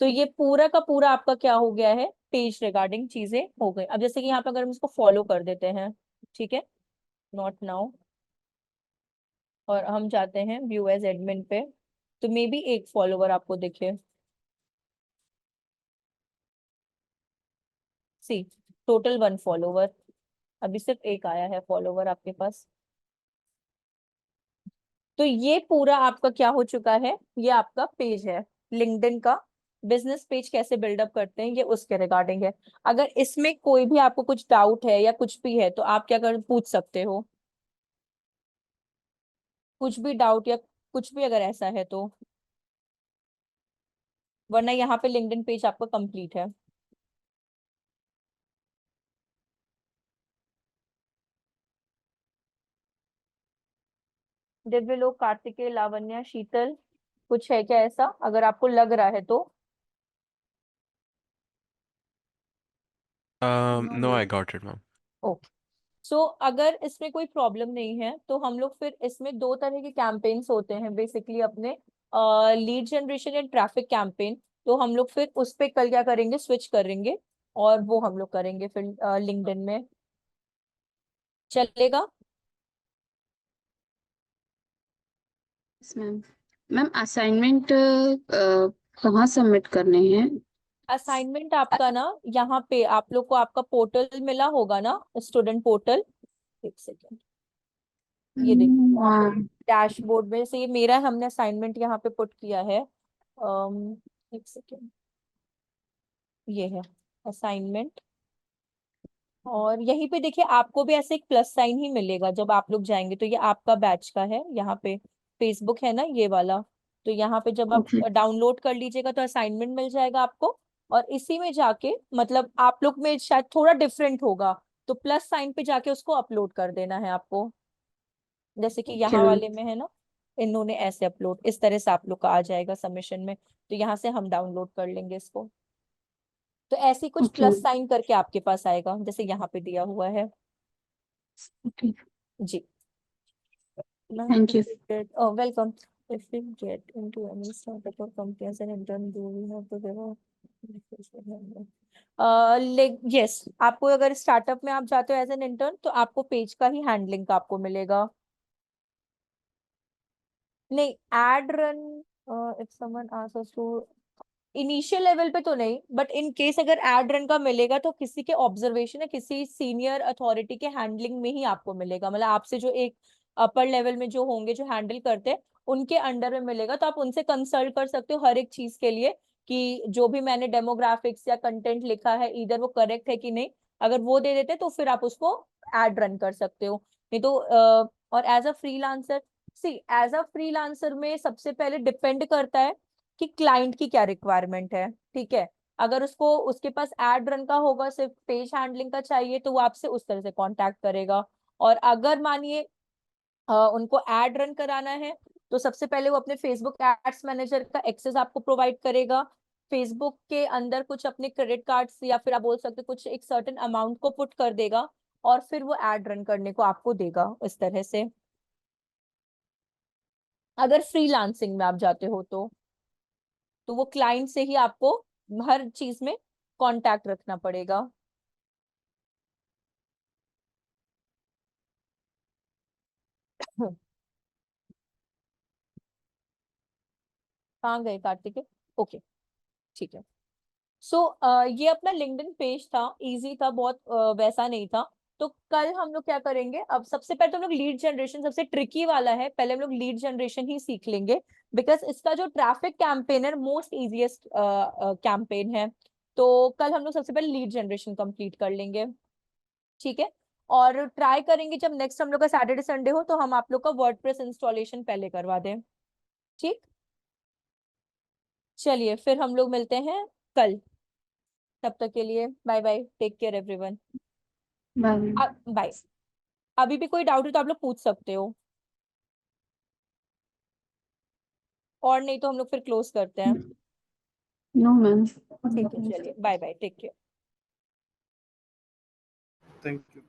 तो ये पूरा का पूरा आपका क्या हो गया है, पेज रिगार्डिंग चीजें हो गई। अब जैसे कि यहाँ पे अगर हम इसको फॉलो कर देते हैं, ठीक है, नॉट नाउ, और हम जाते हैं व्यू एज एडमिन पे, तो मे बी एक फॉलोवर आपको दिखे, सी टोटल 1 फॉलोवर, अभी सिर्फ एक आया है फॉलोवर आपके पास। तो ये पूरा आपका क्या हो चुका है, ये आपका पेज है लिंक्डइन का। बिजनेस पेज कैसे बिल्डअप करते हैं ये उसके रिगार्डिंग है। अगर इसमें कोई भी आपको कुछ डाउट है या कुछ भी है, तो आप क्या कर पूछ सकते हो, कुछ भी डाउट या कुछ भी अगर ऐसा है तो, वरना यहाँ पे लिंक्डइन पेज आपका कंप्लीट है। दिव्य लोग, कार्तिकेय, लावण्या, शीतल, कुछ है क्या ऐसा, अगर आपको लग रहा है तो
No, I got it, ma'am.
Okay, so अगर इसमें कोई प्रॉब्लम नहीं है तो हम लोग फिर इसमें दो तरह के कैंपेन्स होते हैं बेसिकली अपने, lead generation and traffic campaign. तो हम लोग फिर उस पे कल क्या करेंगे, स्विच करेंगे और वो हम लोग करेंगे फिर लिंक्डइन में, चलेगा?
Yes ma'am. मैम असाइनमेंट कहाँ सबमिट करने हैं?
असाइनमेंट आपका ना यहाँ पे आप लोग को आपका पोर्टल मिला होगा ना, स्टूडेंट पोर्टल। एक सेकेंड, ये देखिए
हाँ।
डैशबोर्ड में से ये मेरा, हमने असाइनमेंट यहाँ पे पुट किया है। एक सेकेंड, ये है असाइनमेंट। और यहीं पे देखिए आपको भी ऐसे एक प्लस साइन ही मिलेगा जब आप लोग जाएंगे, तो ये आपका बैच का है, यहाँ पे फेसबुक है ना ये वाला। तो यहाँ पे जब आप
ओके।
डाउनलोड कर लीजिएगा तो असाइनमेंट मिल जाएगा आपको। और इसी में जाके मतलब आप लोग में शायद थोड़ा डिफरेंट होगा, तो प्लस साइन पे जाके उसको अपलोड कर देना है आपको, जैसे कि
ओके
यहाँ
मैम।
वाले में है ना, इन्होंने ऐसे अपलोड, इस तरह से आप लोग का आ जाएगा सबमिशन में। तो यहाँ से हम डाउनलोड कर लेंगे इसको। तो ऐसे ही कुछ
ओके
प्लस
मैम।
साइन करके आपके पास आएगा जैसे यहाँ पे दिया हुआ है
ओके।
जी।
Thank you.
Oh, welcome. If we get into any startup or company as an intern, do we have to give yes, आपको अगर स्टार्टअप में आप जाते हो एज एन इंटर्न तो आपको पेज का ही हैंडलिंग का आपको मिलेगा। नहीं, ad run, if someone asks us to, initial level पे तो नहीं, बट इन केस अगर एड रन का मिलेगा तो किसी के ऑब्जर्वेशन या किसी सीनियर अथॉरिटी के हैंडलिंग में ही आपको मिलेगा, मतलब आपसे जो एक अपर लेवल में जो होंगे जो हैंडल करते हैं उनके अंडर में मिलेगा। तो आप उनसे कंसल्ट कर सकते हो हर एक चीज के लिए कि जो भी मैंने डेमोग्राफिक्स या कंटेंट लिखा है इधर वो करेक्ट है कि नहीं। अगर वो दे देते तो फिर आप उसको एड रन कर सकते हो, नहीं तो और as a freelancer, see as a freelancer में सबसे पहले डिपेंड करता है कि क्लाइंट की क्या रिक्वायरमेंट है, ठीक है। अगर उसको उसके पास एड रन का होगा, सिर्फ पेज हैंडलिंग का चाहिए, तो वो आपसे उस तरह से कांटेक्ट करेगा। और अगर मानिए उनको एड रन कराना है तो सबसे पहले वो अपने फेसबुक एड्स मैनेजर का एक्सेस आपको प्रोवाइड करेगा। फेसबुक के अंदर कुछ अपने क्रेडिट कार्ड्स या फिर आप बोल सकते हो कुछ एक सर्टेन अमाउंट को पुट कर देगा और फिर वो एड रन करने को आपको देगा इस तरह से, अगर फ्रीलांसिंग में आप जाते हो तो वो क्लाइंट से ही आपको हर चीज में कांटेक्ट रखना पड़ेगा। कहाँ गए कार्तिक? ओके, ठीक है। सो ये अपना लिंक्डइन पेज था, इजी था बहुत, वैसा नहीं था। तो कल हम लोग क्या करेंगे, अब सबसे पहले तो हम लोग लीड जनरेशन, सबसे ट्रिकी वाला है, पहले हम लोग लीड जनरेशन ही सीख लेंगे बिकॉज इसका जो ट्रैफिक कैंपेन है मोस्ट इजीएस्ट कैंपेन है। तो कल हम लोग सबसे पहले लीड जनरेशन कंप्लीट कर लेंगे, ठीक है। और ट्राई करेंगे जब नेक्स्ट हम लोग का सैटरडे संडे हो तो हम आप लोग का वर्डप्रेस इंस्टॉलेशन पहले करवा दें, ठीक। चलिए फिर हम लोग मिलते हैं कल, तब तक के लिए bye bye, take care everyone,
bye.
Bye. अभी भी कोई डाउट है तो आप लोग पूछ सकते हो, और नहीं तो हम लोग फिर क्लोज करते हैं।
No ma'am.
ठीक है, चलिए bye bye, take care.
Thank you.